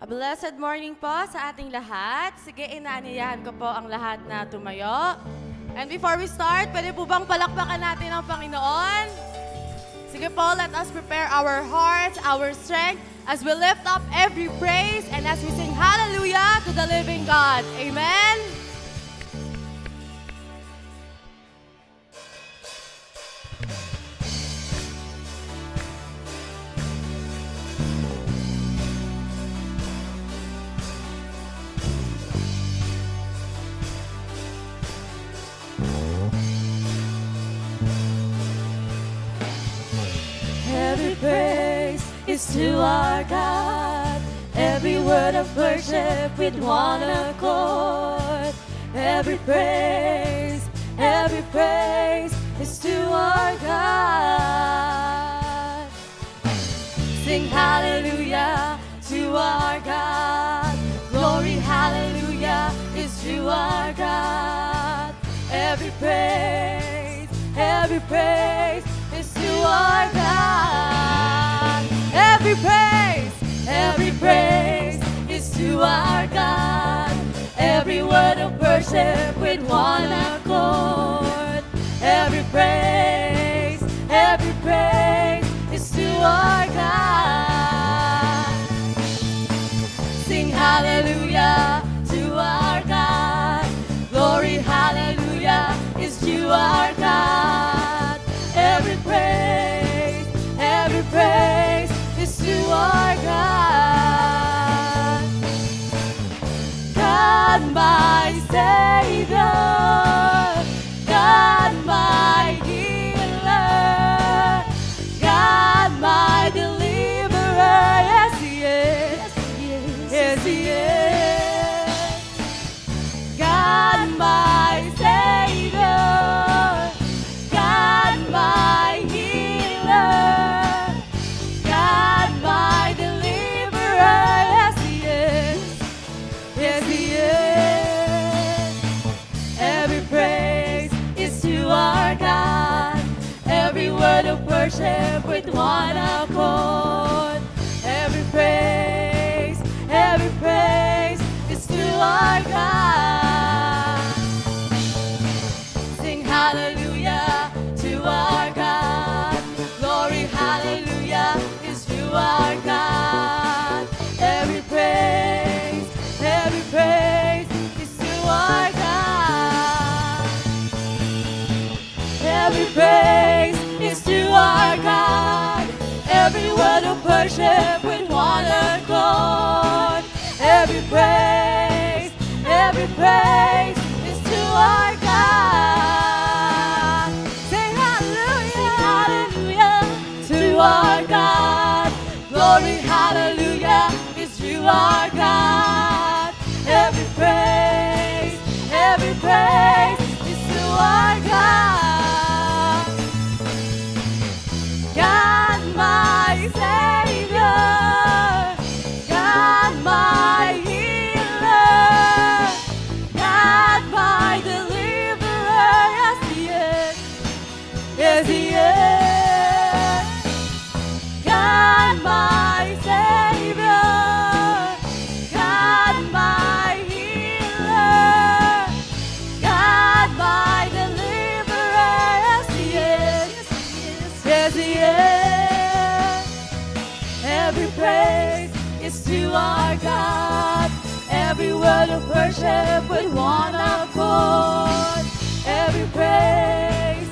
Blessed morning po sa ating lahat. Sige, inaaniyahan ko po ang lahat na tumayo. And before we start, pwede po bang palakpakan natin ang Panginoon? Sige po, let us prepare our hearts, our strength, as we lift up every praise and as we sing hallelujah to the living God. Amen? Every praise is to our God. Every word of worship with one accord. Every praise is to our God. Sing hallelujah to our God. Glory, hallelujah is to our God. Every praise is to our God. Every praise is to our God. Every word of worship with one accord. Every praise is to our God. Sing hallelujah to our God. Glory, hallelujah is to our God. Every praise is to our God. God my Savior, God my healer, God my deliverer, yes He is, yes He is. God my Savior, God my healer, God my deliverer, yes He is, yes He is. Every praise is to our God. Every word of worship with one accord. Every praise is to our God. Sing hallelujah to our God. Glory, hallelujah is to our God. Every praise is to our God. Every praise is to our God. Every word of worship with one accord. Every praise is to our God. Say hallelujah to our God. Glory, hallelujah is to our God. Every praise is to our God. God my Savior, God my healer, God my deliverer, yes He is, yes He is. God my Savior, God my healer, God my deliverer, yes He is, yes He is. Every praise is to our God. Every word of worship with one accord. Every praise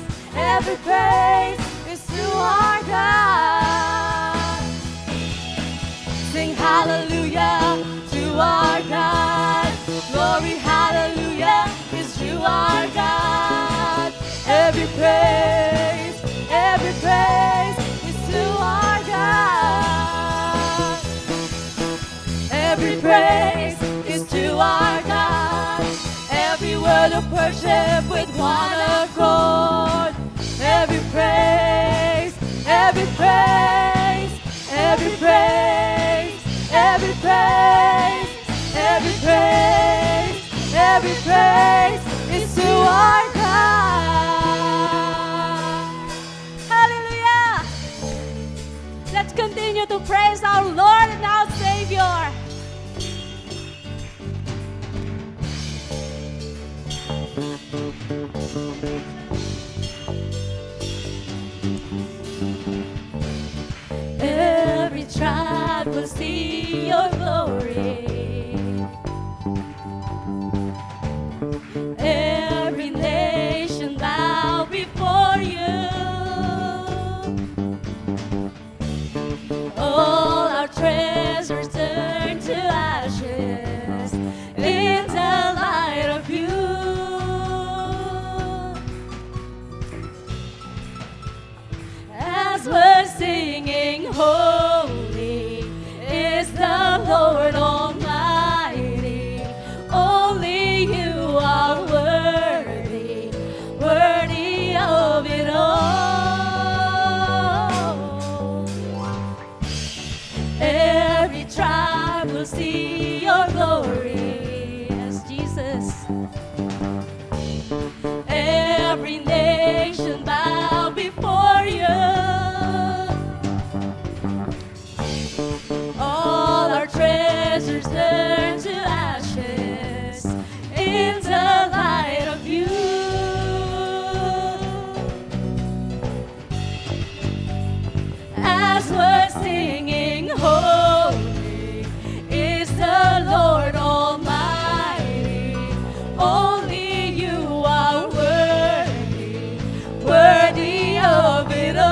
is to our God. Sing hallelujah to our God. Glory, hallelujah is to our God. Every praise is to our God. Every praise is to our God. Every word of worship with one accord. Every praise is to our God. Hallelujah! Let's continue to praise our Lord and our Savior. see your glory. Yes, Jesus. Every nation bow before you. All our treasures turn to ashes in the light of you. As we're singing, holy is the Lord Almighty. Only you are worthy, worthy of it all.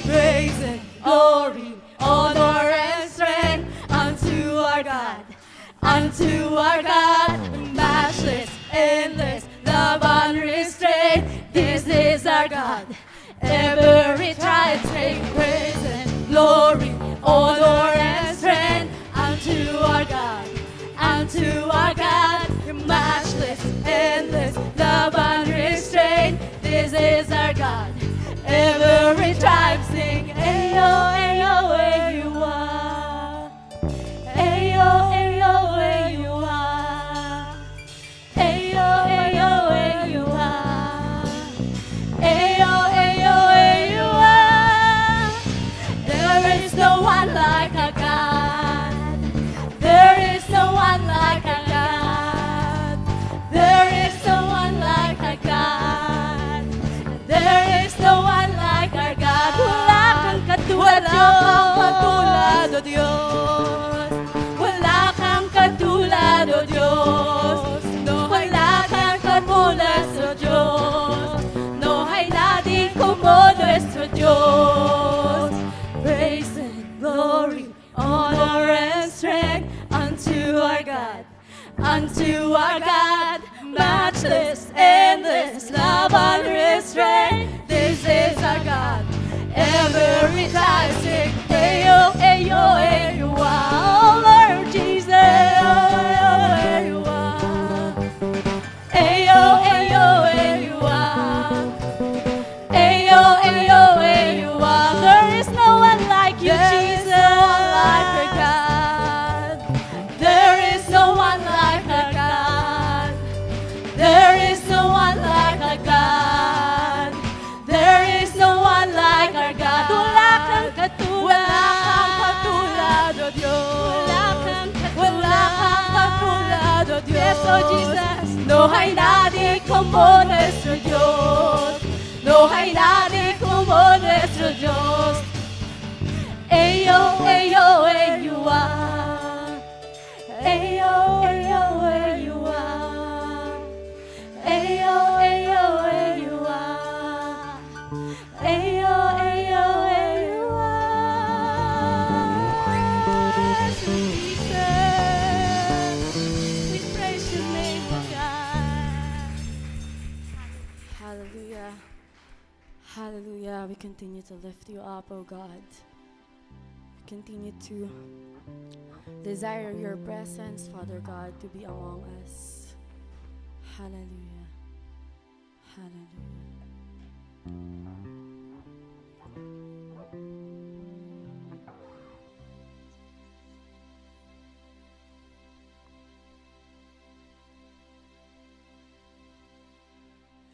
Praise and glory, honor and strength unto our God, matchless, endless, love unrestrained. This is our God. Every tribe sing praise and glory, honor and strength unto our God, matchless, endless, love unrestrained. This is our God. Every tribe sing, Ayo, Ayo, where you are. Ayo, Ayo, where you are. Ayo, Ayo, where you are. Ayo, Ayo, where you are. There is no one like our God. There is no one like our God. There is no one like our God. There is no one like our God. Wala kang katulad o Diyos. Wala kang katulad o Diyos. No hay nada como nuestro Dios. No hay nadie como nuestro Dios. Praise and glory, honor and strength unto our God, matchless, endless, love unrestrained. This is our God. Every time sing, Ayo, Ayo, where you are. Oh Lord Jesus, Ayo, where you are. Ayo, Ayo, where you are. Ayo, Ayo, where you are. There is no one like you, Jesus. Like our God. There is no one like our God. There is no one like our God. There is no one like our God. Wala kang katulad o Diyos. Wala kang katulad o Diyos. Yes, oh Jesus. No hay nadie como nuestro Dios. No hay nadie como nuestro Dios. Ayo, Ayo, where you are. Ayo, Ayo, where you are. Ayo, Ayo, where you are. Ayo, Ayo, where you are. Jesus, we praise your name, oh God. Hallelujah. Hallelujah. We continue to lift you up, oh God. We continue to desire your presence, Father God, to be among us. Hallelujah. Hallelujah.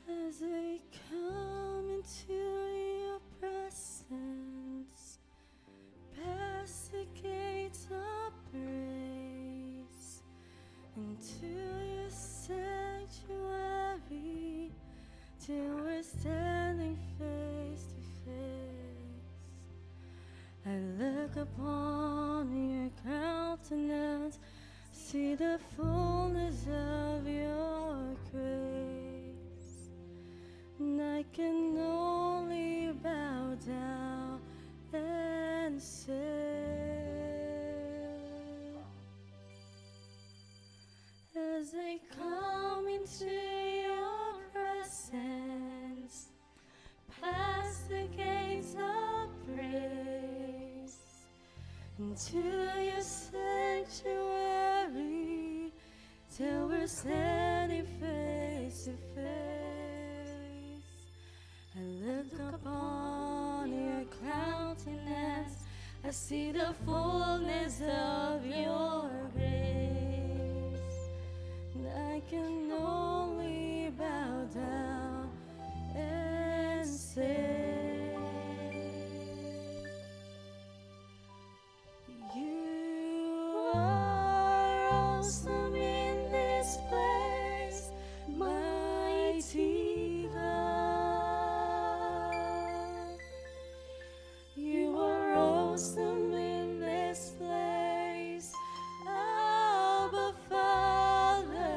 As we come into your presence, past the gates of praise, into your sanctuary, till we're standing face to face. I look upon your countenance, see the fullness of your grace, and I can only bow down and say, as I come into your presence, past the gates of praise, into your sanctuary, till we're standing face to face. I look upon your countenance, I see the fullness of your grace, and I can only bow down and say, you are awesome in this place, mighty God. You are awesome in this place, Abba Father.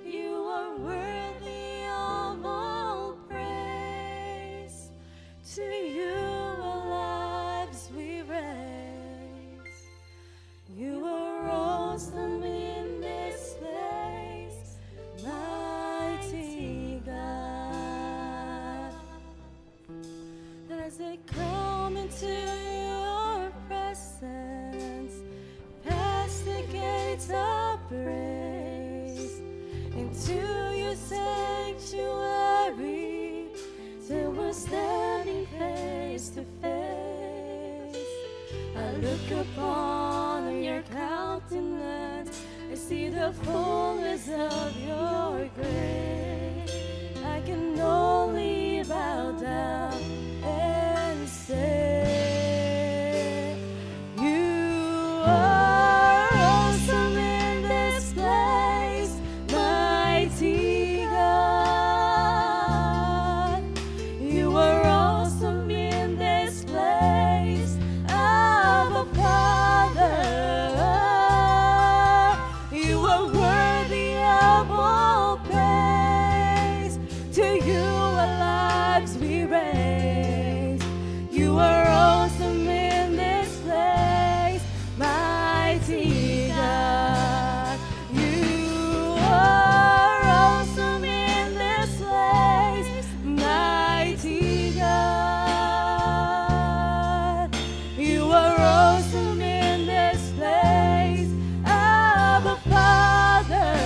You are worthy of all praise. To you our lives we raise. You are awesome in this place, mighty God. As I come into your presence, past the gates of praise, into your sanctuary, till we're standing face to face. I look upon your countenance, I see the fullness of your grace. I can only bow down and say, you are awesome in this place, mighty God. You are awesome in this place, Abba Father. You are worthy of all praise. To you our lives we raise. You are awesome in this place, mighty God. You are awesome in this place, mighty God. You are awesome in this place, Abba Father.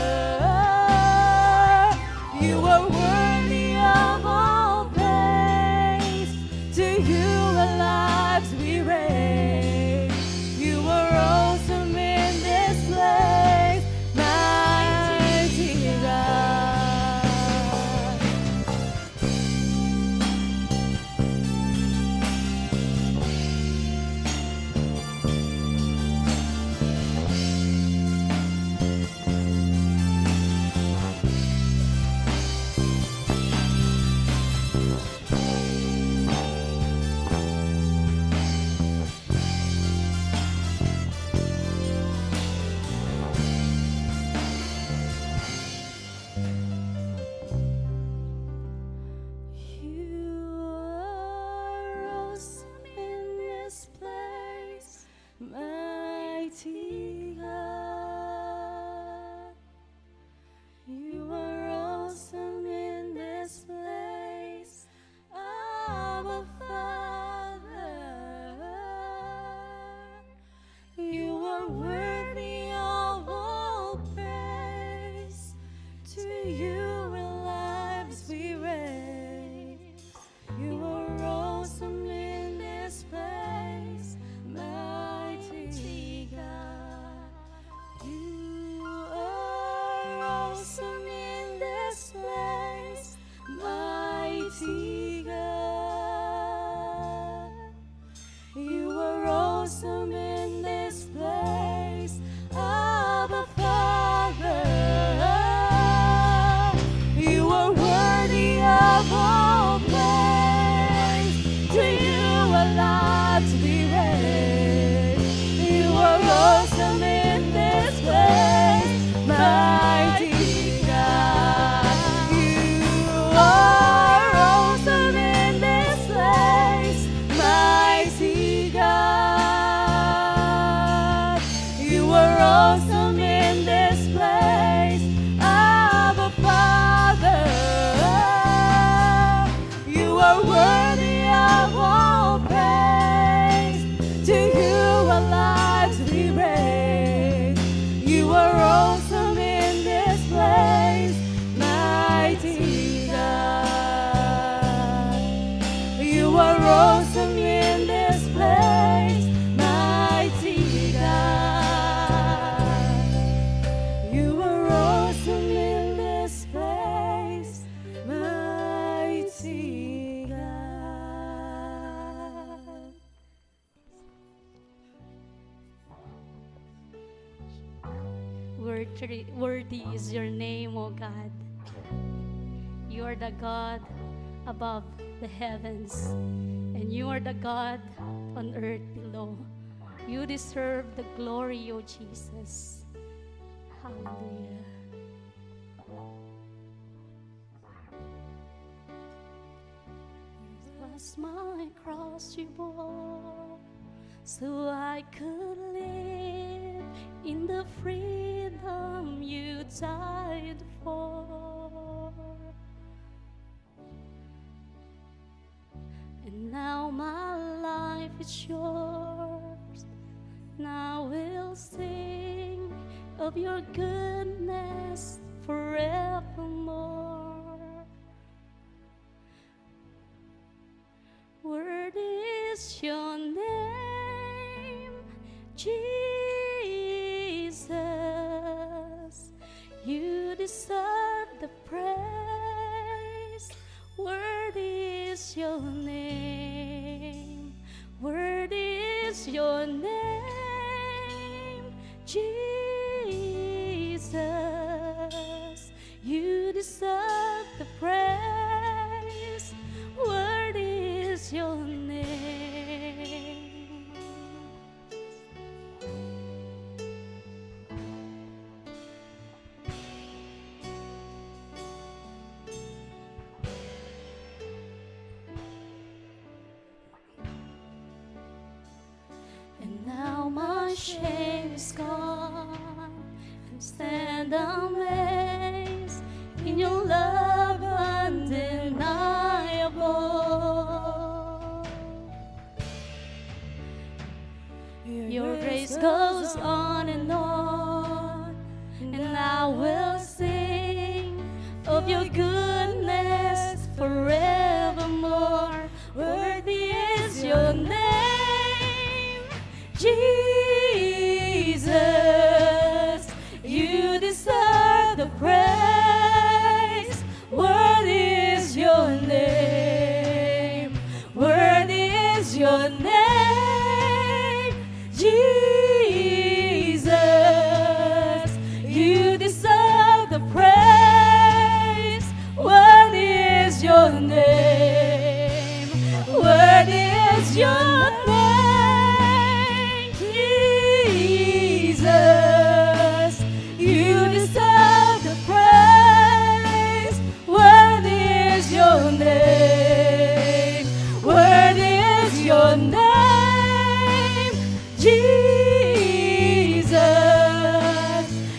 You are worthy of all praise. To you our lives we raise. You are awesome in this place, mighty God. You are awesome in this place, mighty God. You are awesome in this place, Abba Father. You are worthy of all praise. To you our lives we raise. You are awesome in this place, mighty God. You are awesome in this place, mighty God. You are awesome in this place, Abba Father. You are worthy of all praise. To you our lives we raise. You are awesome in this place, mighty God. You are awesome in this place, mighty God. worthy is your name, O God. You are the God above the heavens, and you are the God on earth below. You deserve the glory, O Jesus. Hallelujah. It was my cross you bore, so I could live in the freedom you died for. And now my life is yours. Now we'll sing of your goodness forevermore. Worthy is your name, Jesus. You deserve the praise. Worthy is your name. Worthy is your name, Jesus. You deserve the praise. Worthy is your name. And now my shame is gone, and stand amazed in your love undeniable. Your grace goes on, and I will sing of your goodness forevermore. Worthy is your name, Jesus. You deserve the praise. Worthy is your name. Worthy is your name, Jesus. You deserve the praise. Worthy is your name. Worthy is your name, Jesus. You deserve the praise. Worthy is your name. Worthy is your name, Jesus.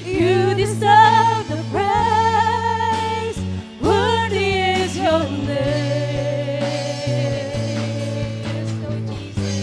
You deserve the praise. Worthy is your name. Yes, Lord Jesus.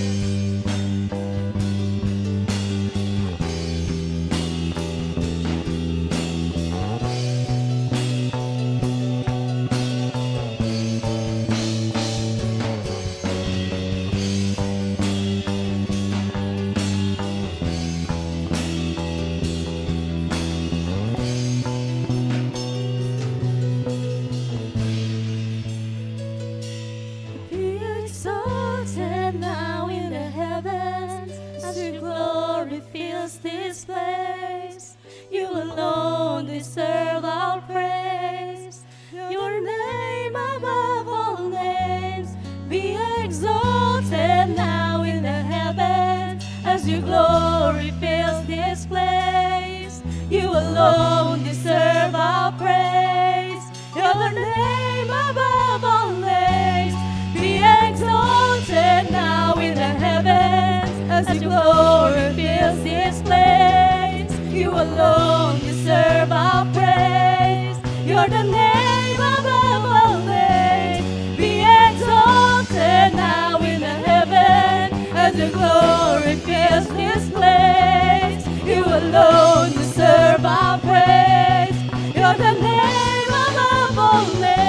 Be exalted now in the heavens as your glory fills this place. You alone deserve our praise. Your name above all names. Be exalted now in the heavens as your glory fills this place. You alone deserve our praise. Your name above all names. Be exalted now in the heavens as your glory fills this place. You alone deserve our praise. You're the name above all names. Be exalted now in the heavens as your glory fills this place. You alone deserve our praise. You're the name above all names,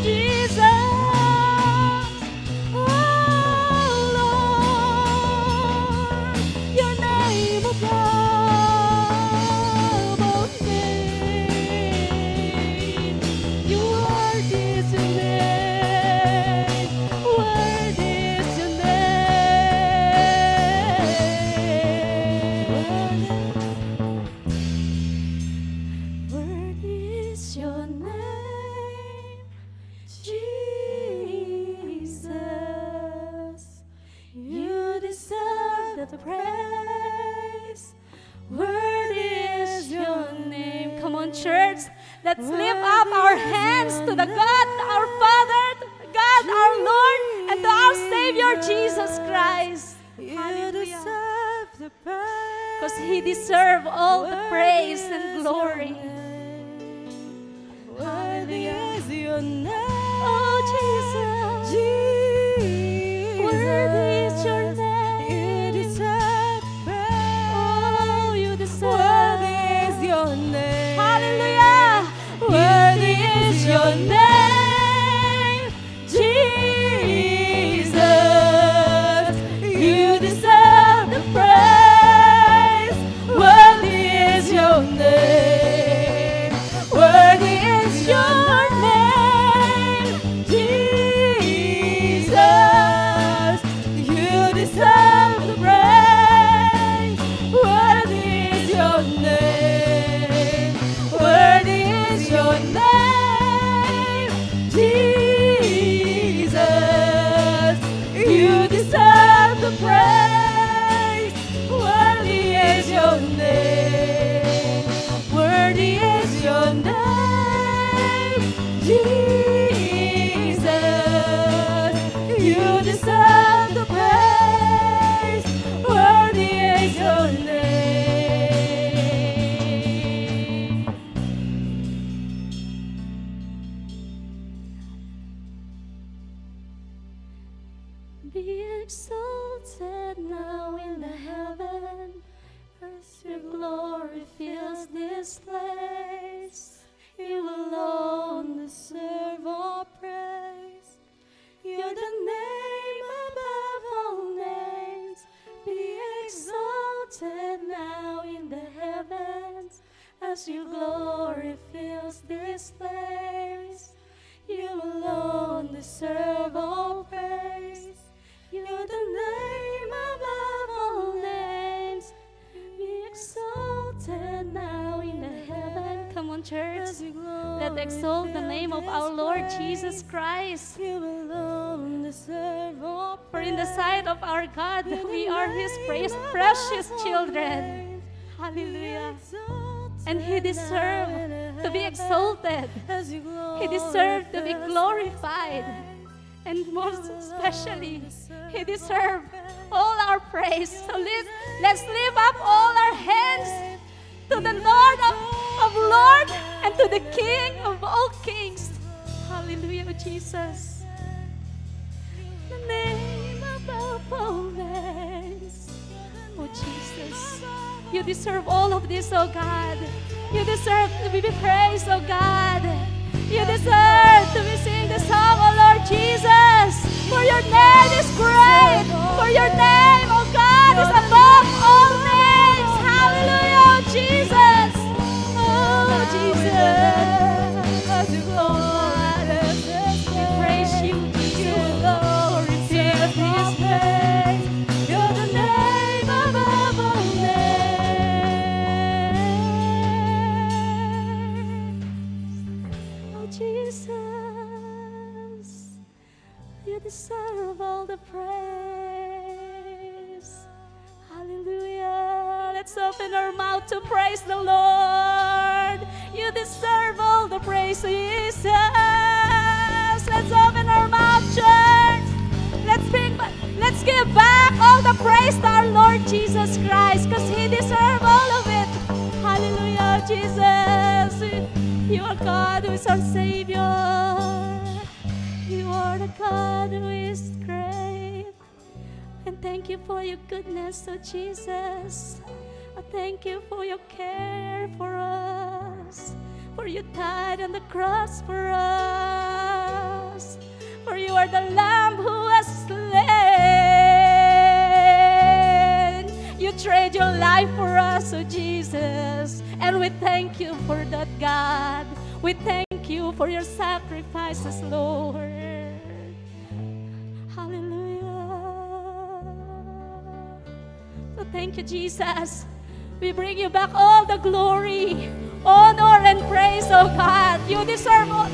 Jesus. Oh Lord, your name above all names. You are this name. Worthy is your name. Let's lift up our hands to the God, our Father, God, our Lord, and to our Savior, Jesus Christ. Hallelujah. Because He deserves all the praise and glory. Worthy is your name. Oh, Jesus. Worthy is your name. You deserve praise. Oh, you deserve. Worthy is your name. Hallelujah. Worthy is your name, Jesus. You deserve the praise. Worthy is your name. Worthy is your name, Jesus. You deserve the praise. Worthy is your name. Worthy is your name, Jesus. You deserve the praise. Worthy is your name. Worthy is your name, Jesus. You deserve the praise. Worthy is your name. Be exalted now in the heaven, as your glory fills this place. You alone deserve our praise. You're the name above all names. Be exalted now in the heavens, as your glory fills this place. You alone deserve all praise. You're the name above all names. Be exalted now in the heaven. Come on, church. Let's exalt the name of our Lord Jesus Christ. You alone deserve all For in the sight of our God, we are His precious children. Hallelujah. And He deserves to be exalted. He deserves to be glorified. And most especially, He deserves all our praise. So let's lift up all our hands to the Lord of Lords and to the King of all kings. Hallelujah, Jesus. The name above all names. Oh, Jesus. You deserve all of this, oh God. You deserve to be praised, oh God. You deserve to be sing the song, oh Lord Jesus. For your name is great. For your name, oh God, is above all names. Hallelujah, Jesus. Oh, Jesus. We praise you, Jesus. Receive this praise. You're the name above all names. Oh, Jesus, you deserve all the praise. Hallelujah. Let's open our mouth to praise the Lord. You deserve all the praise, Jesus. Let's open our mouth, church. Let's give back all the praise to our Lord Jesus Christ, because He deserves all of it. Hallelujah, Jesus. You are God who is our Savior. You are the God who is great. And thank you for your goodness, oh Jesus. I thank you for your care for us. For you died on the cross for us. For you are the Lamb who was slain. You trade your life for us, oh Jesus. And we thank you for that, God. We thank you for your sacrifices, Lord. Hallelujah. So thank you, Jesus. We bring you back all the glory, honor, and praise, oh God. You deserve all,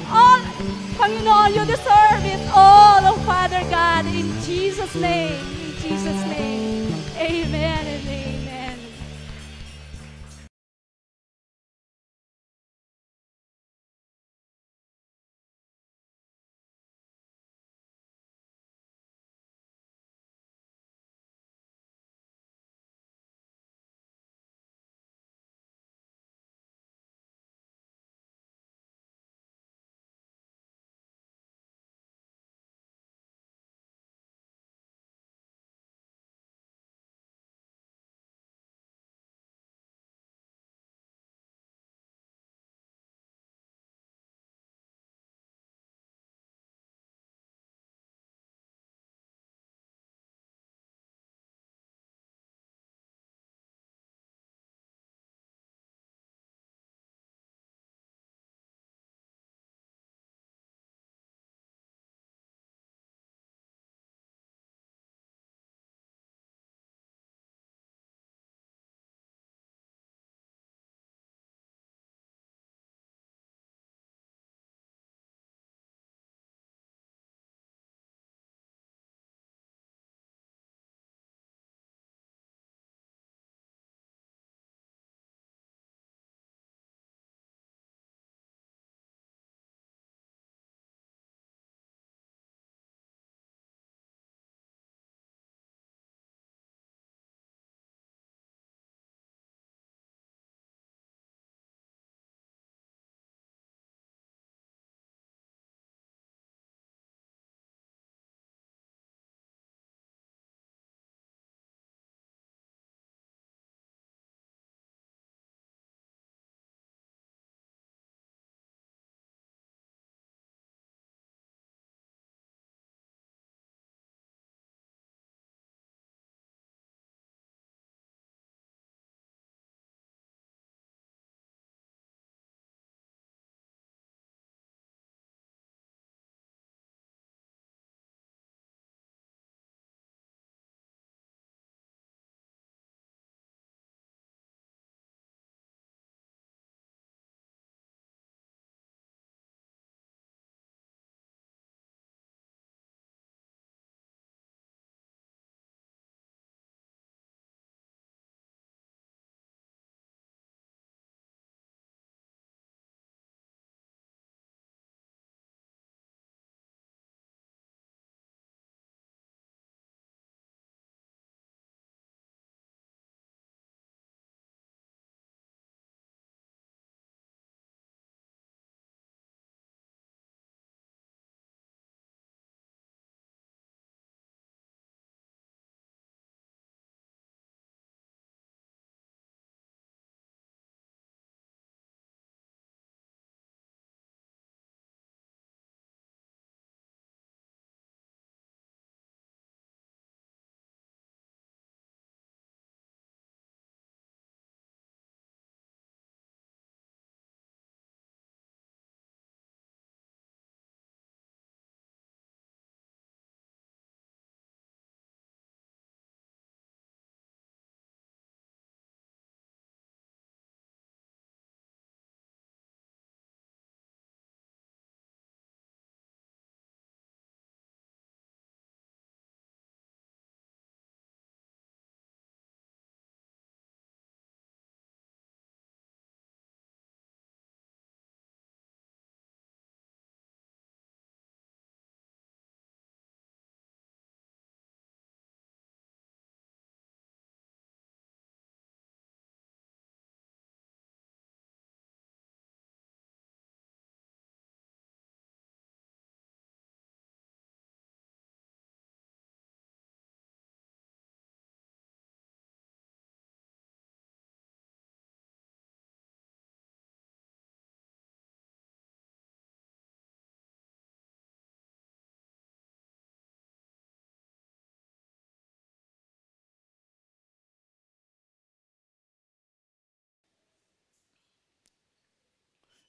Panginoon, you deserve it all, oh Father God. In Jesus' name, in Jesus' name. Amen and amen.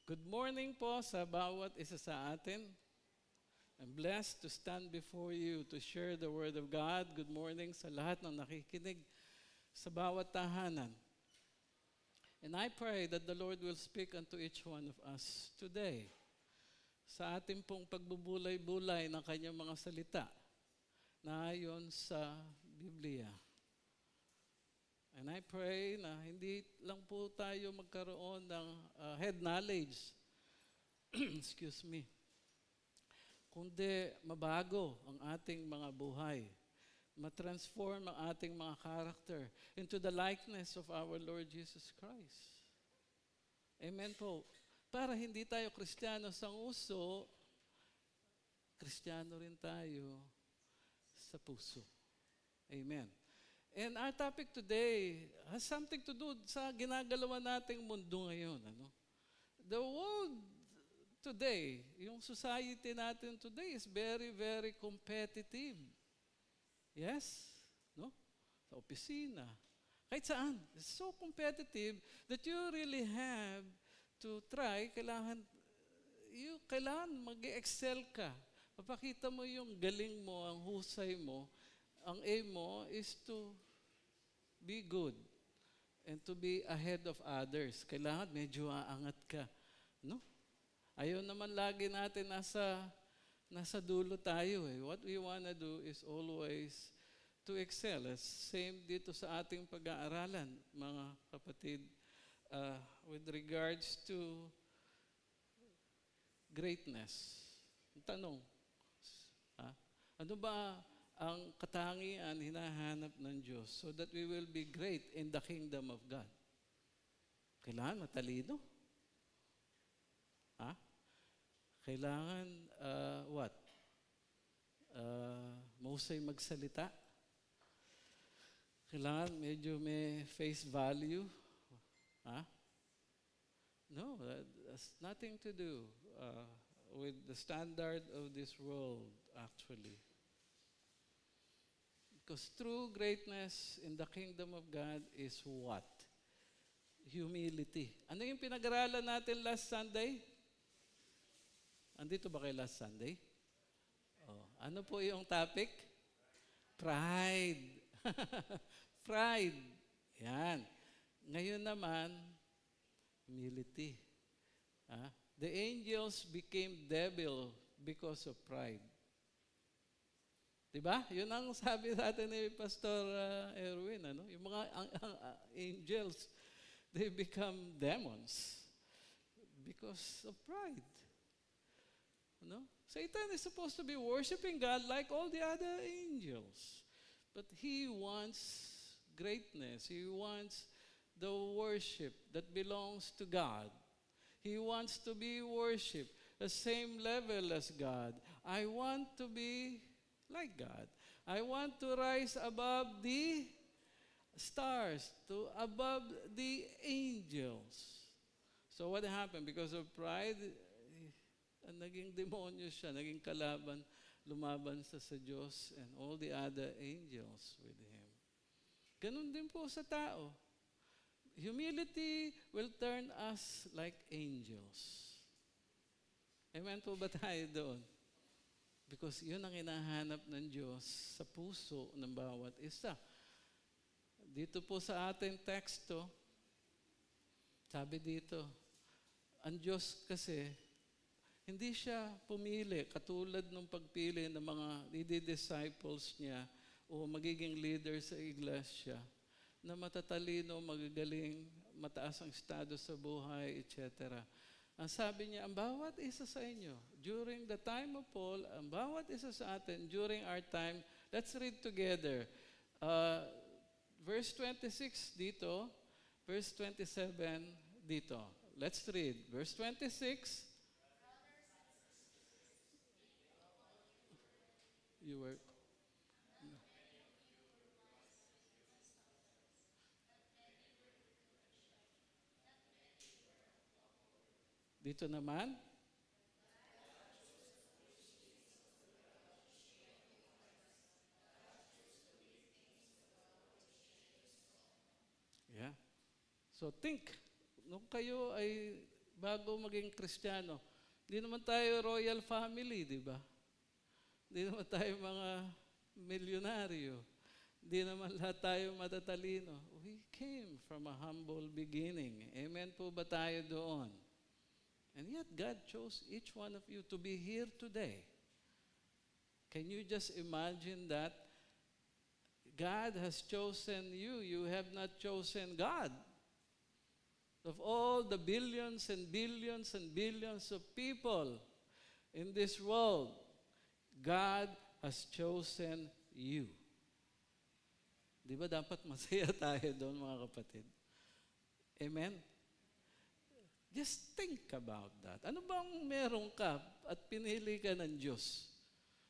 Good morning po sa bawat isa sa atin. I'm blessed to stand before you to share the Word of God. Good morning sa lahat ng nakikinig sa bawat tahanan. And I pray that the Lord will speak unto each one of us today sa ating pong pagbubulay-bulay ng kanyang mga salita na ayon sa Biblia. And I pray na hindi lang po tayo magkaroon ng head knowledge, excuse me, kundi mabago ang ating mga buhay, matransform ang ating mga character into the likeness of our Lord Jesus Christ. Amen po. Para hindi tayo Kristiyano sa uso, Kristiyano rin tayo sa puso. Amen. And our topic today has something to do sa ginagalawan nating mundo ngayon. Ano? The world today, yung society natin today is very, very competitive. Yes? No? Sa opisina. Kahit saan. It's so competitive that you really have to try, kailangan mag-excel ka. Papakita mo yung galing mo, ang husay mo. Ang aim mo is to be good and to be ahead of others. Kailangan medyo aangat ka. No? Ayaw naman lagi natin nasa dulo tayo. What we wanna do is always to excel. Same dito sa ating pag-aaralan, mga kapatid, with regards to greatness. Tanong, ano ba ang katangian hinahanap ng Diyos so that we will be great in the kingdom of God? Kailangan matalino. Kailangan, what? Mahusay magsalita. Kailangan medyo may face value. No, that's nothing to do with the standard of this world, actually. Because true greatness in the kingdom of God is what? Humility. Ano yung pinag-aralan natin last Sunday? Andito ba kayo last Sunday? Ano po yung topic? Pride. Pride. Yan. Ngayon naman, humility. The angels became devil because of pride. Diba? Yun ang sabi sa atin ni Pastor Erwin. Ano? Yung mga angels, they become demons because of pride. Ano? Satan is supposed to be worshiping God like all the other angels. But he wants greatness. He wants the worship that belongs to God. He wants to be worshipped the same level as God. I want to be like God. I want to rise above the stars, above the angels. So what happened? Because of pride, naging demonyo siya, naging kalaban, lumaban sa Diyos and all the other angels with him. Ganun din po sa tao. Humility will turn us like angels. Amen po ba tayo doon? Because yun ang hinahanap ng Diyos sa puso ng bawat isa. Dito po sa ating teksto, sabi dito, ang Diyos kasi, hindi siya pumili katulad ng pagpili ng mga disciples niya o magiging leader sa iglesia na matatalino, magagaling, mataas ang estado sa buhay, etc. Ang sabi niya, ang bawat isa sa inyo, during the time of Paul, ang bawat isa sa atin, during our time, let's read together. Verse 26 dito, verse 27 dito. Let's read. Verse 26. You were... Dito naman. Yeah. So think, nung kayo ay bago maging Kristiyano. Hindi naman tayo royal family, di ba? Hindi naman tayo mga milyonaryo. Hindi naman lahat tayo matatalino. We came from a humble beginning. Amen po ba tayo doon? And yet, God chose each one of you to be here today. Can you just imagine that? God has chosen you. You have not chosen God. Of all the billions and billions and billions of people in this world, God has chosen you. Di ba dapat masaya tayo doon, mga kapatid? Amen? Just think about that. Ano bang meron ka at pinili ka ng Diyos?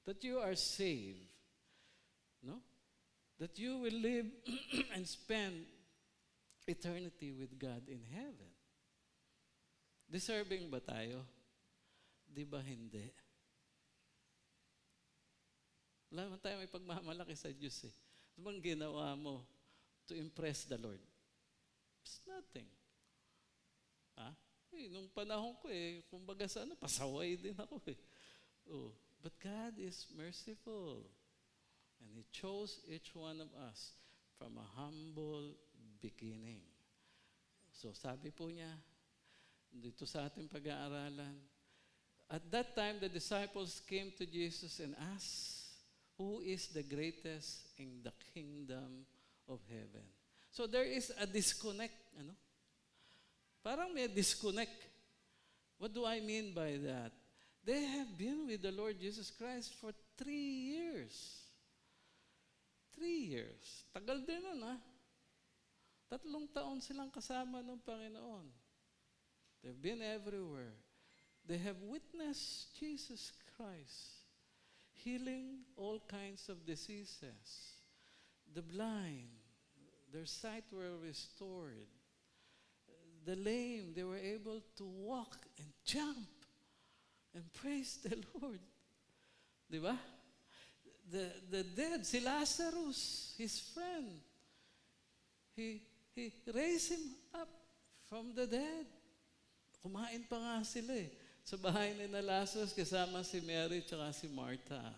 That you are saved. No? That you will live and spend eternity with God in heaven. Deserving ba tayo? Di ba hindi? Wala naman tayo may pagmamalaki sa Diyos eh. Ano bang ginawa mo to impress the Lord? It's nothing. Ha? Nung panahon ko kumbaga sa pasaway din ako eh. Oh, but God is merciful. And He chose each one of us from a humble beginning. So sabi po niya, dito sa ating pag-aaralan, at that time the disciples came to Jesus and asked, who is the greatest in the kingdom of heaven? So there is a disconnect, ano? Parang may disconnect. What do I mean by that? They have been with the Lord Jesus Christ for 3 years. 3 years. Tagal din nun, ha? 3 taon silang kasama ng Panginoon. They've been everywhere. They have witnessed Jesus Christ healing all kinds of diseases. The blind, their sight were restored. The lame, they were able to walk and jump and praise the Lord. Di ba? The dead, si Lazarus, his friend, he raised him up from the dead. Kumain pa nga sila sa bahay ni Lazarus kasama si Mary at si Martha.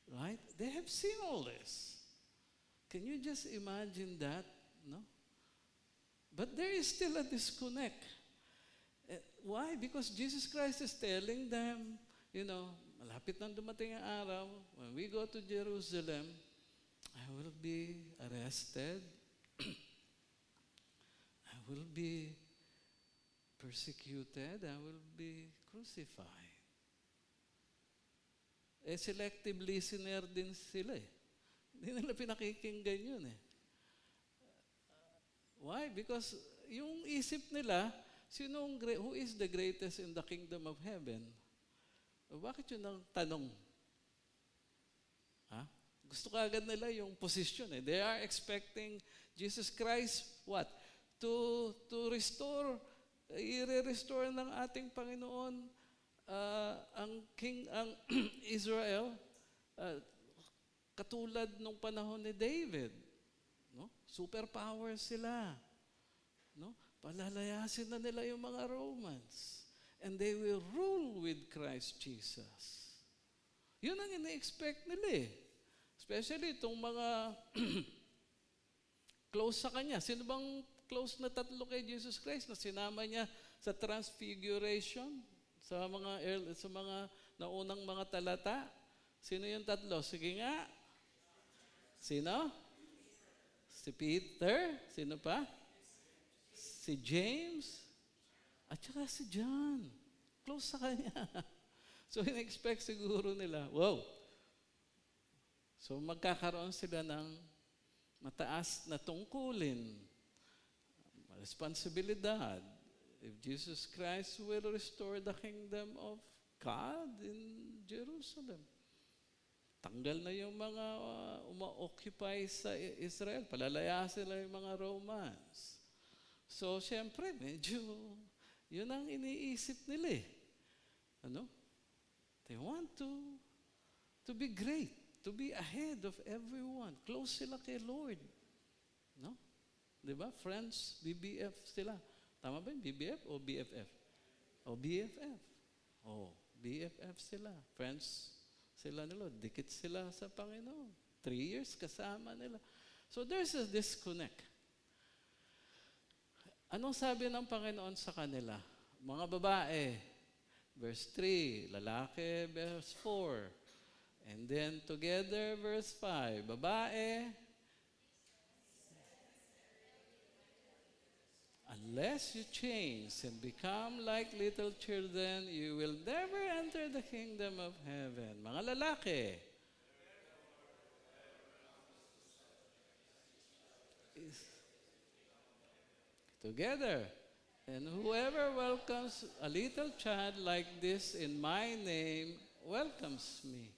Right? They have seen all this. Can you just imagine that? No? But there is still a disconnect. Why? Because Jesus Christ is telling them, malapit nang dumating ang araw, when we go to Jerusalem, I will be arrested. I will be persecuted. I will be crucified. Selective listener din sila Hindi nila pinakikinggan yun Why? Because yung isip nila, who is the greatest in the kingdom of heaven? Bakit yun ang tanong? Gusto ka agad nila yung position They are expecting Jesus Christ, what? To restore, i-restore ng ating Panginoon ang Israel, katulad nung panahon ni David. No? Superpower sila. No? Palalayasin na nila yung mga Romans. And they will rule with Christ Jesus. Yun ang ina-expect nila Especially itong mga close sa Kanya. Sino bang close na 3 kay Jesus Christ na sinama niya sa transfiguration? Sa mga naunang mga talata? Sino yung 3? Sige nga. Sino? Si Peter. Sino pa? Si James. At saka si John. Close sa Kanya. So, in-expect siguro nila, wow. So, magkakaroon sila ng mataas na tungkulin, responsibilidad. If Jesus Christ will restore the kingdom of God in Jerusalem. Tanggal na yung mga uma-occupy sa Israel. Palalaya sila yung mga Romans. So, siyempre, medyo, yun ang iniisip nila They want to be great, to be ahead of everyone. Close sila kay Lord. No? Diba? Friends, BBF sila. Tama ba yun? BBF o BFF? O BFF. O, BFF sila. Friends sila nila. Dikit sila sa Panginoon. 3 years kasama nila. So there's a disconnect. Anong sabi ng Panginoon sa kanila? Mga babae, verse 3. Lalaki, verse 4. And then together, verse 5. Babae, unless you change and become like little children, you will never enter the kingdom of heaven. Mga lalaki, together. And whoever welcomes a little child like this in my name welcomes me.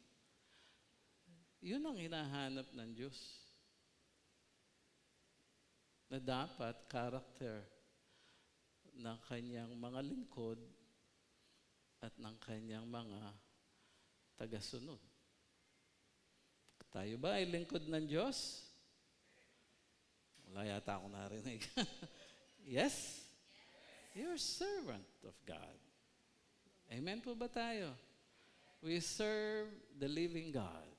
Yun ang hinahanap ng Diyos. Na dapat character ng kanyang mga lingkod at ng kanyang mga tagasunod. Tayo ba ay lingkod ng Diyos? Wala yata ako narinig. Yes? You're a servant of God. Amen po ba tayo? We serve the living God.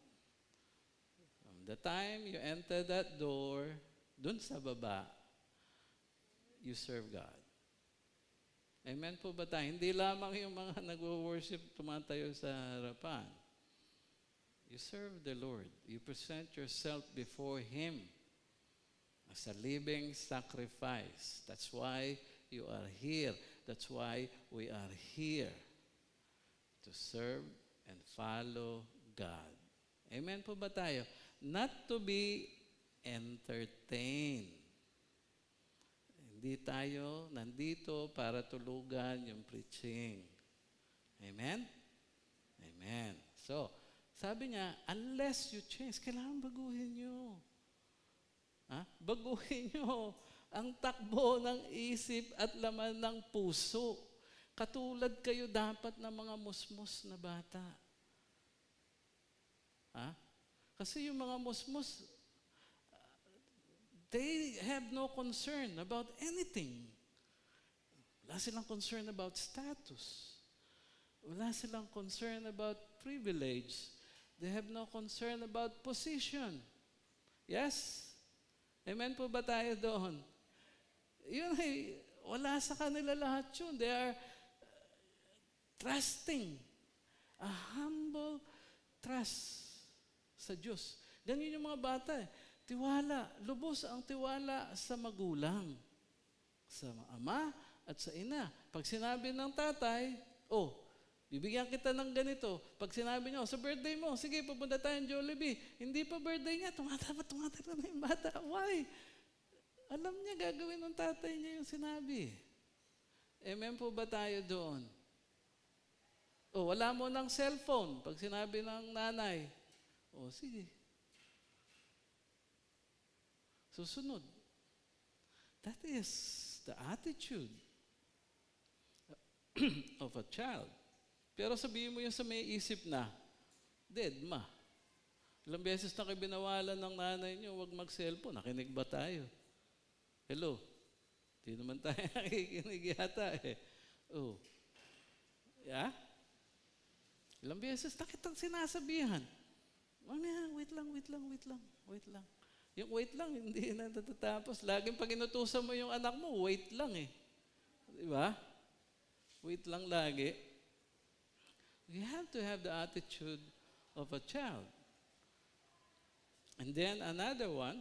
From the time you enter that door, dun sa baba, you serve God. Amen po ba tayo? Hindi lamang yung mga nag-worship tumatayo sa harapan. You serve the Lord. You present yourself before Him as a living sacrifice. That's why you are here. That's why we are here. To serve and follow God. Amen po ba tayo? Not to be entertained. Hindi tayo nandito para tulugan yung preaching. Amen? Amen. So, sabi niya, unless you change, kailangan baguhin nyo. Baguhin nyo ang takbo ng isip at laman ng puso. Katulad kayo dapat ng mga musmus na bata. Kasi yung mga musmus, they have no concern about anything. Wala silang concern about status. Wala silang concern about privilege. They have no concern about position. Yes? Amen po ba tayo doon? Yun ay, wala sa kanila lahat yun. They are trusting. A humble trust sa Diyos. Ganyan yung mga bata eh. Tiwala. Lubos ang tiwala sa magulang. Sa ama at sa ina. Pag sinabi ng tatay, bibigyan kita ng ganito. Pag sinabi niyo, sa birthday mo, sige, pupunta tayong Jollibee. Hindi pa birthday niya, tumataba na yung bata. Why? Alam niya, gagawin ng tatay niya yung sinabi. Amen po ba tayo doon? Wala mo ng cellphone. Pag sinabi ng nanay, sige. Susunod. That is the attitude of a child. Pero sabihin mo yung sa may isip na, deadma. Ilang beses na kayo binawalan ng nanay niyo, huwag mag-cellphone. Nakinig ba tayo? Hello? Di naman tayo nakikinig yata eh. Yeah? Ilang beses na kitang sinasabihan. Mamaya, wait lang. Yung wait lang, hindi na natatapos. Laging pag inutusan mo yung anak mo, wait lang eh. Diba? Wait lang lagi. We have to have the attitude of a child. And then another one,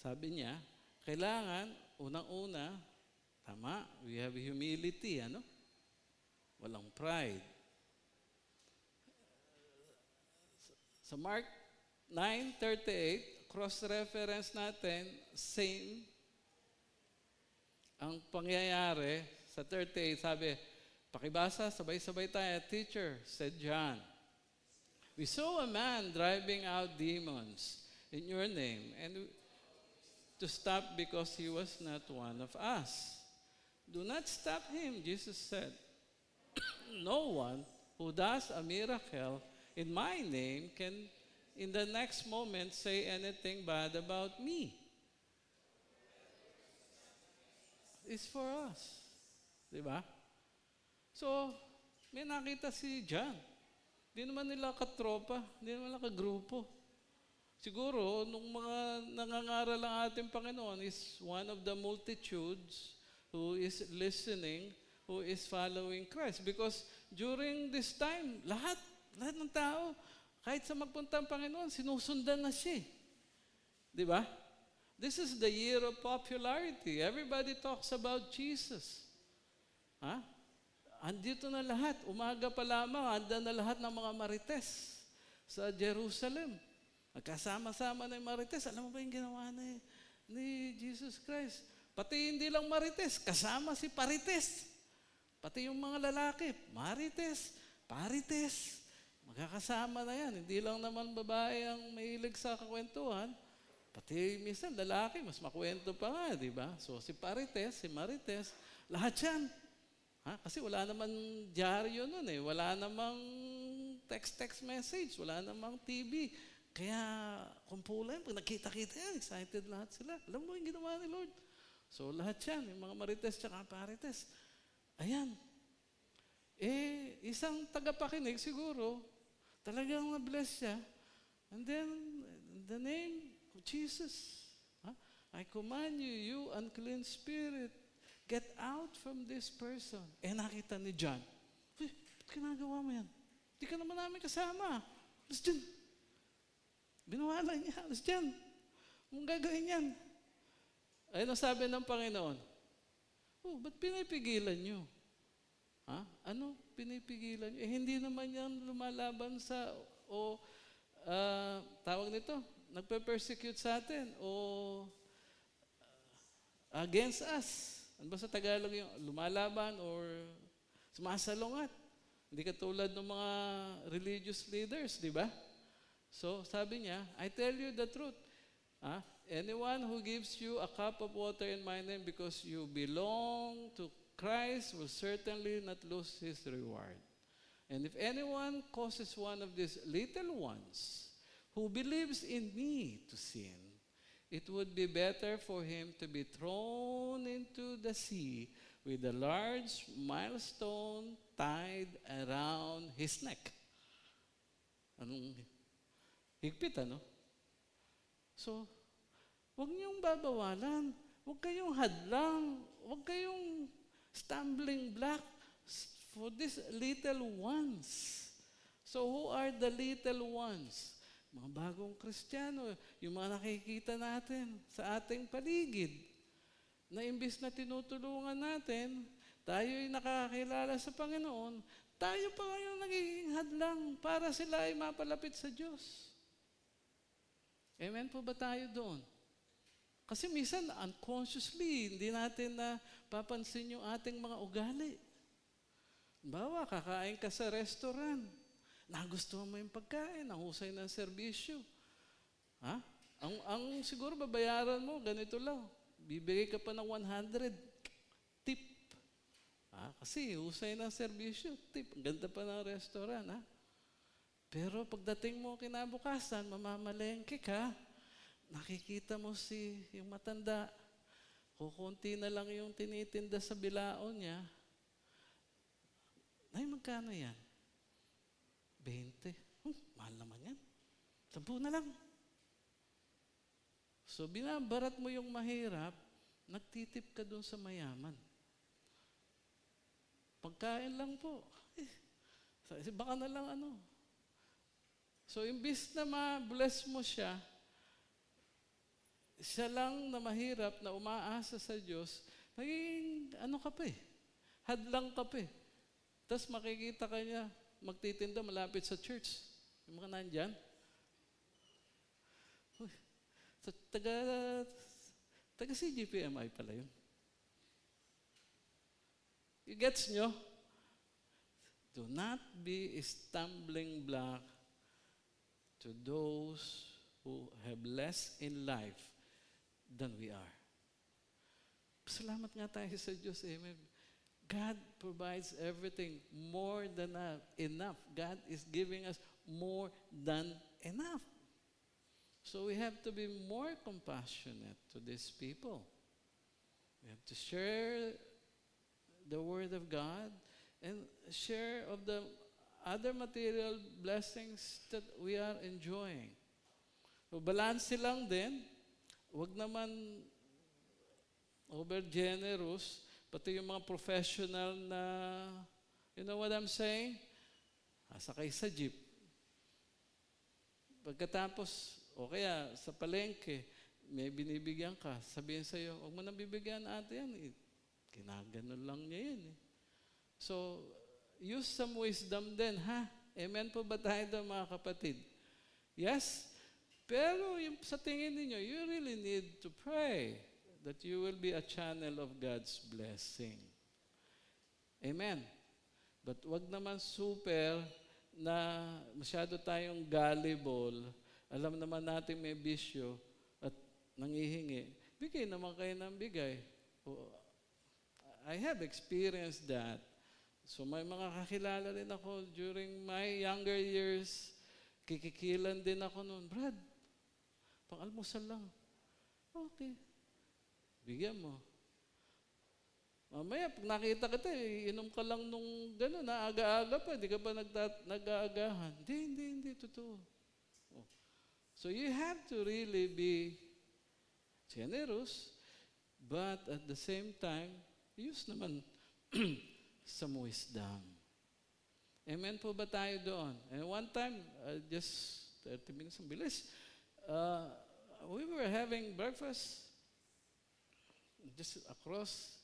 sabi niya, kailangan, unang-una, tama, we have humility, Walang pride. Sa Mark 9:38, cross-reference natin, same ang pangyayari sa 38, sabi, pakibasa, sabay-sabay tayo. Teacher, said John, we saw a man driving out demons in your name and to stop because he was not one of us. Do not stop him, Jesus said. No one who does a miracle in my name can in the next moment say anything bad about me. It's for us. Diba? So, may nakita si John. Di naman nila katropa, di naman nila kagrupo. Siguro, nung mga nangangaral ang ating Panginoon is one of the multitudes who is listening, who is following Christ. Because during this time, lahat ng tao, kahit sa magpunta ang Panginoon, sinusundan na siya. Di ba? This is the year of popularity. Everybody talks about Jesus. Ha? Andito na lahat. Umaga pa lamang, anda na lahat ng mga marites sa Jerusalem. Nagkasama-sama na yung marites. Alam mo ba yung ginawa ni Jesus Christ? Pati hindi lang marites, kasama si parites. Pati yung mga lalaki, marites, parites. Magkakasama na yan. Hindi lang naman babae ang mahilig sa kakwentuhan. Pati minsan lalaki, mas makwento pa nga, di ba? So si parites, si marites, lahat yan. Ha? Kasi wala naman dyaryo nun eh. Wala namang text message. Wala namang TV. Kaya kumpulan, pag nakita-kita yan, excited lahat sila. Alam mo yung ginawa ni Lord. So lahat yan, yung mga marites tsaka parites. Ayan. Isang tagapakinig siguro, talagang na-bless siya. And then, in the name of Jesus, I command you, you unclean spirit, get out from this person. Nakita ni John, ba't ginagawa mo yan? Di ka naman namin kasama. Alas dyan. Binawalan niya. Alas dyan. Mong gagawin yan. Ayun ang sabi ng Panginoon. Ba't pinipigilan nyo? Ano pinipigilan nyo? Hindi naman yan lumalaban sa, tawag nito, nagpe-persecute sa atin, against us. Ano ba sa Tagalog yung lumalaban or sumasalungat? Hindi katulad ng mga religious leaders, di ba? So, sabi niya, I tell you the truth. Anyone who gives you a cup of water in my name because you belong to Christ will certainly not lose his reward. And if anyone causes one of these little ones who believes in me to sin, it would be better for him to be thrown into the sea with a large millstone tied around his neck. Anong higpit, ano? So, huwag niyong babawalan. Huwag kayong hadlang. Huwag kayong stumbling block for these little ones. So, who are the little ones? Mga bagong Kristiyano, yung mga nakikita natin sa ating paligid, na imbis na tinutulungan natin, tayo'y nakakilala sa Panginoon, tayo pa ngayon nagiging hadlang para sila ay mapalapit sa Diyos. Amen po ba tayo doon? Kasi minsan, unconsciously, hindi natin na papansin yung ating mga ugali. Bawa, kakain ka sa restaurant. Nagustuhan mo yung pagkain, ang husay ng serbisyo. Ang siguro babayaran mo, ganito lang. Bibigay ka pa ng 100 tip. Kasi husay ng serbisyo, tip. Ang ganda pa ng restaurant. Pero pagdating mo kinabukasan, mamamalengke ka, nakikita mo yung matanda, kukunti na lang yung tinitinda sa bilaon niya. Ay, magkano yan? 20. Mahal naman yan. 10 na lang. So, binabarat mo yung mahirap, nagtitip ka dun sa mayaman. Pagkain lang po. Baka na lang ano. So, imbis na ma-bless mo siya lang na mahirap, na umaasa sa Diyos, naging ano ka pa hadlang ka pa Tapos makikita ka niya, magtitinda malapit sa church. Yung mga nandyan. So, taga CGPMI pala yun. You gets nyo? Do not be a stumbling block to those who have less in life than we are. Salamat nga tayo sa Diyos. Amen. God provides everything more than enough. God is giving us more than enough. So we have to be more compassionate to these people. We have to share the Word of God and share of the other material blessings that we are enjoying. So, balance lang din. Huwag naman over generous, pati yung mga professional na, you know what I'm saying? Sakay sa jeep. Pagkatapos, o kaya sa palengke, may binibigyan ka, sabihin sa'yo, huwag mo nang bibigyan ate yan. Kinaganon lang niya yan. So, use some wisdom din, ha? Amen po ba tayo doon, mga kapatid? Yes? Pero yung sa tingin niyo, you really need to pray that you will be a channel of God's blessing. Amen. But wag naman super na masyado tayong gullible. Alam naman natin may bisyo at nangihingi. Bigay naman kayo ng bigay. I have experienced that. So may mga kakilala rin ako during my younger years. Kikikilan din ako noon. Brad, pang-almusal lang. Okay. Bigyan mo. Mamaya, pag nakita kita, inom ka lang nung gano'n, aga-aga pa, di ka pa nag-aagahan. Hindi, totoo. Oh. So you have to really be generous, but at the same time, use naman some wisdom. Amen po ba tayo doon? And one time, just 30 minutes, ang bilis, we were having breakfast just across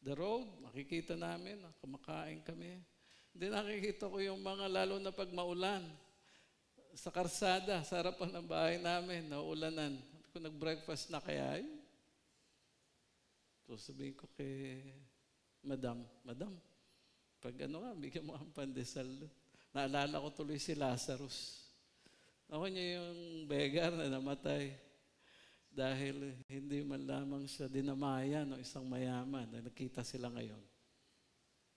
the road. Nakikita namin, kumakain kami. Hindi nakikita ko yung mga, lalo na pag maulan, sa karsada, sa harapan ng bahay namin, naulanan. Kung nag-breakfast na kaya yun. So sabihin ko kay Madam, pag bigyan mo ang pandesal. Naalala ko tuloy si Lazarus. Ako niya yung beggar na namatay dahil hindi man lamang siya dinamayan ng isang mayaman na nakita sila ngayon.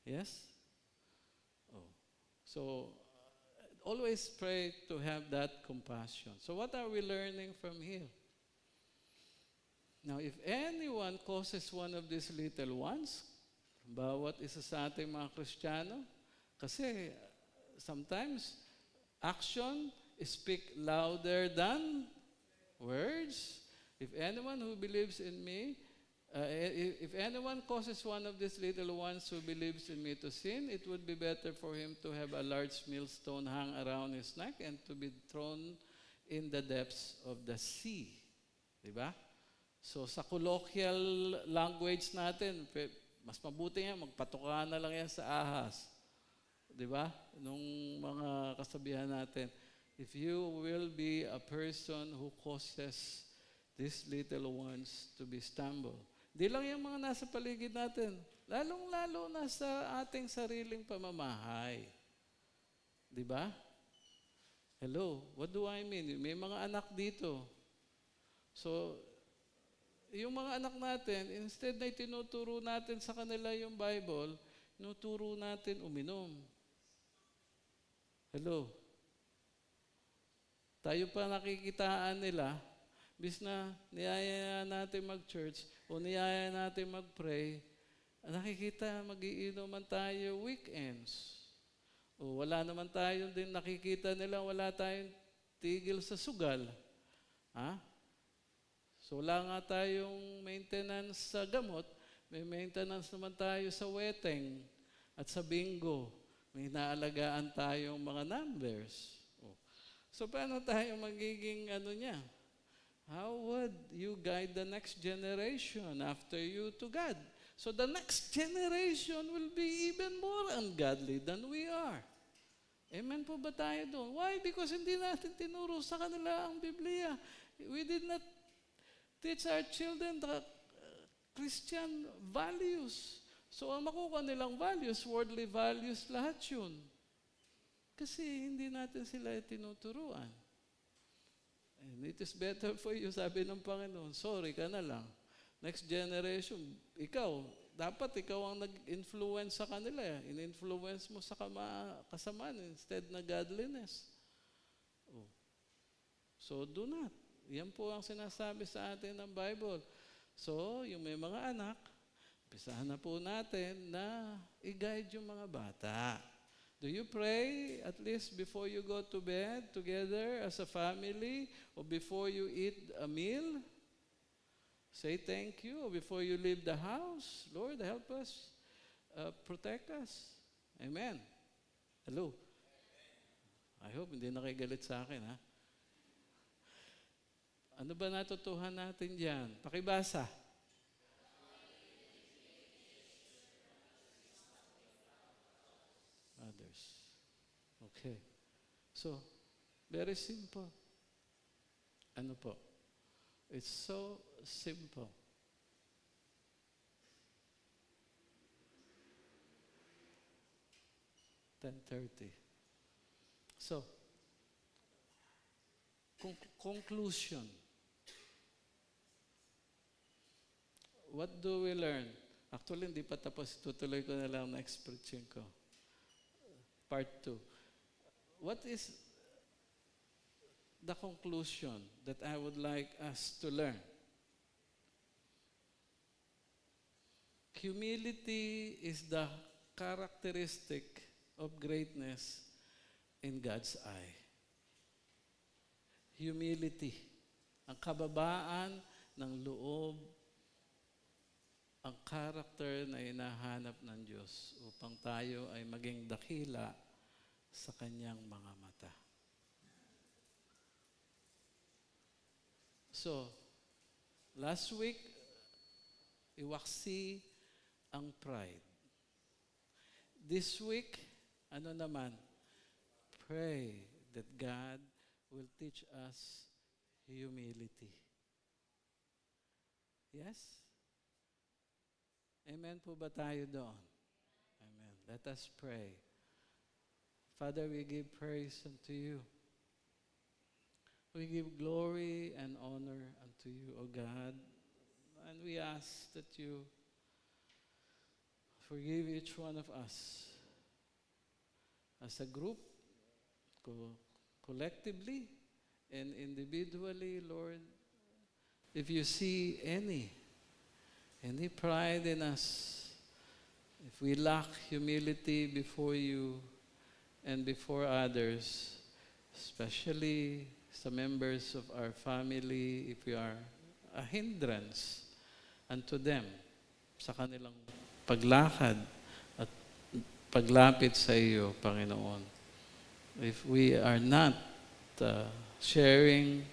Yes? Oh. So, always pray to have that compassion. So what are we learning from here? Now, if anyone causes one of these little ones, bawat isa sa ating mga Kristiyano, kasi sometimes action speak louder than words. If anyone who believes in me, if anyone causes one of these little ones who believes in me to sin, it would be better for him to have a large millstone hung around his neck and to be thrown in the depths of the sea. Diba? So sa colloquial language natin, mas mabuti nga, magpatuka na lang yan sa ahas. Diba? Nung mga kasabihan natin, if you will be a person who causes these little ones to be stumble. Di lang yung mga nasa paligid natin, lalong-lalo na sa ating sariling pamamahay. Diba? Hello, what do I mean? May mga anak dito. So, yung mga anak natin, instead na itinuturo natin sa kanila yung Bible, tinuturo natin uminom. Hello. Tayo pa nakikitaan nila, bis na niyaya natin mag-church o niyaya natin mag-pray, nakikita magiinuman tayo weekends. O wala naman tayo din nakikita nila, wala tayong tigil sa sugal. Ha? So wala nga tayong maintenance sa gamot, may maintenance naman tayo sa wedding at sa bingo. May naalagaan tayong mga numbers. So paano tayo magiging niya? How would you guide the next generation after you to God? So the next generation will be even more ungodly than we are. Amen po ba tayo doon? Why? Because hindi natin tinuro sa kanila ang Biblia. We did not teach our children the Christian values. So ang makukuha nilang values, worldly values, lahat yun. Kasi hindi natin sila tinuturuan. And it is better for you, sabi ng Panginoon, sorry ka na lang. Next generation, dapat ikaw ang nag-influence sa kanila. In-influence mo sa kasamaan instead na godliness. Oh. So do not. Yan po ang sinasabi sa atin ng Bible. So, yung may mga anak, Umpisahan na po natin na i-guide yung mga bata. Do you pray at least before you go to bed together as a family or before you eat a meal? Say thank you before you leave the house. Lord, help us, protect us. Amen. Hello. I hope hindi na kayo galit sa akin, ha? Ano ba natutuhan natin diyan? Pakibasa. Others. Okay. So, very simple. Ano po? It's so simple. (10:30). So, conclusion. What do we learn? Actually, hindi pa tapos. Tutuloy ko na lang next preaching ko. Part 2. What is the conclusion that I would like us to learn? Humility is the characteristic of greatness in God's eye. Humility. Ang kababaan ng loob, ang character na hinahanap ng Diyos upang tayo ay maging dakila sa Kanyang mga mata. So, last week, iwaksi ang pride. This week, ano naman? Pray that God will teach us humility. Yes? Amen po ba tayo doon? Amen. Let us pray. Father, we give praise unto you. We give glory and honor unto you, O God. And we ask that you forgive each one of us as a group, collectively and individually, Lord. If you see any pride in us, if we lack humility before you and before others, especially some members of our family, if we are a hindrance unto them sa kanilang paglakad at paglapit sa iyo, Panginoon. If we are not sharing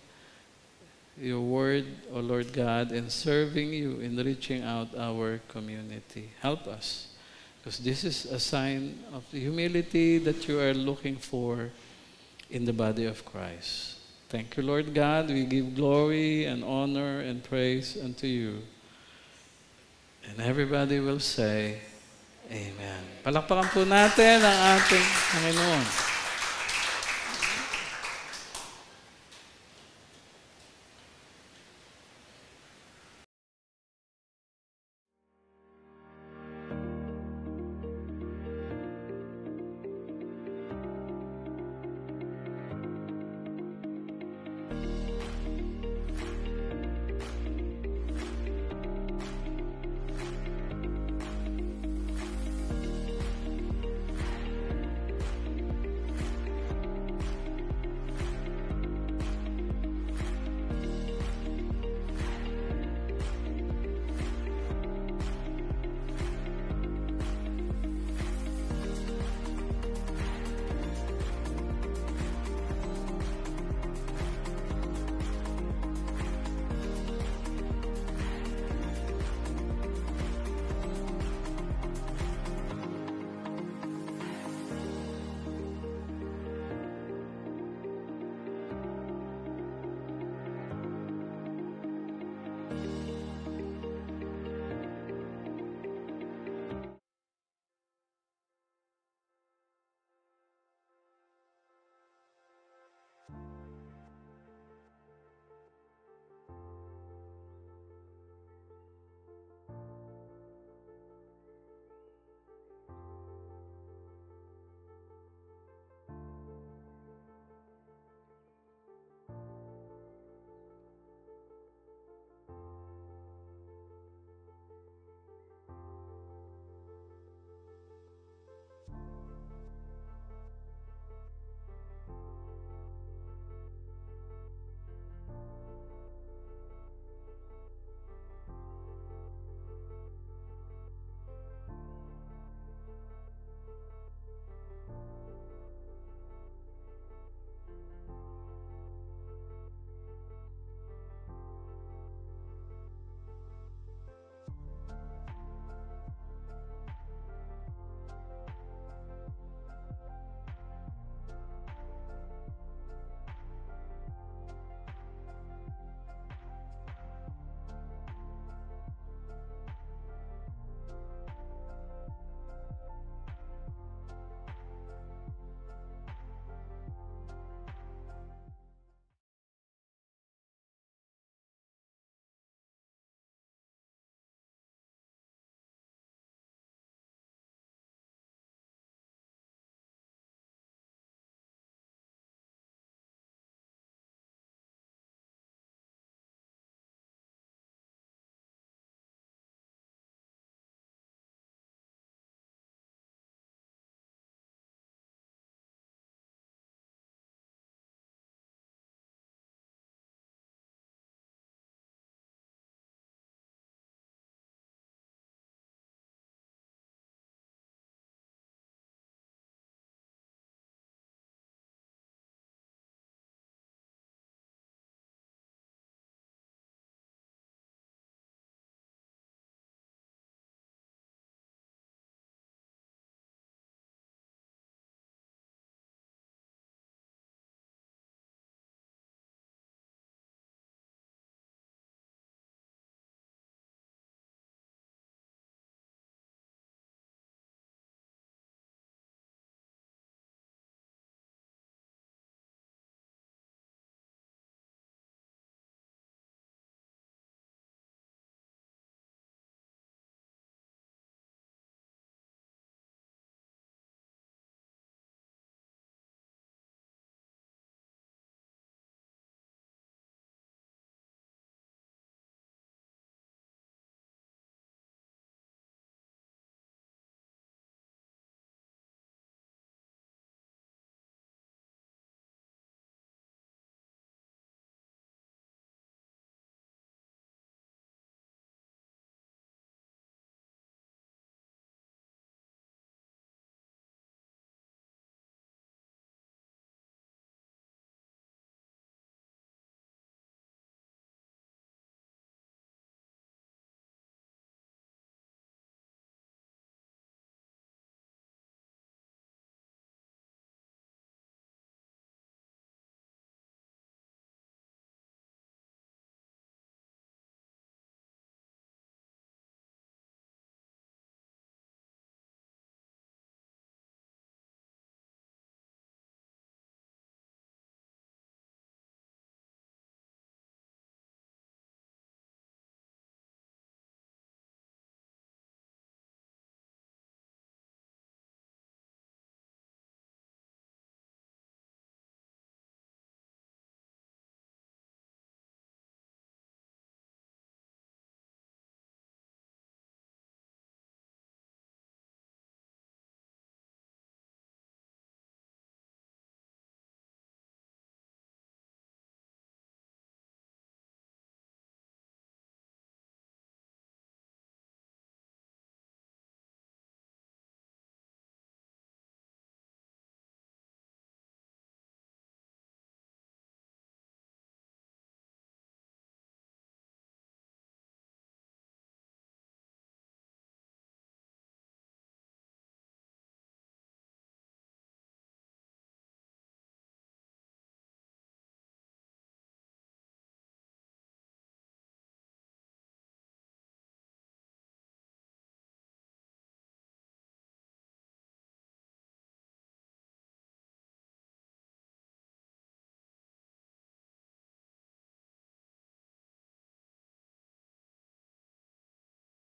your word, O Lord God, and serving you in reaching out our community. Help us, because this is a sign of the humility that you are looking for in the body of Christ. Thank you, Lord God. We give glory and honor and praise unto you. And everybody will say, Amen. Palakpakan po natin ang ating Panginoon.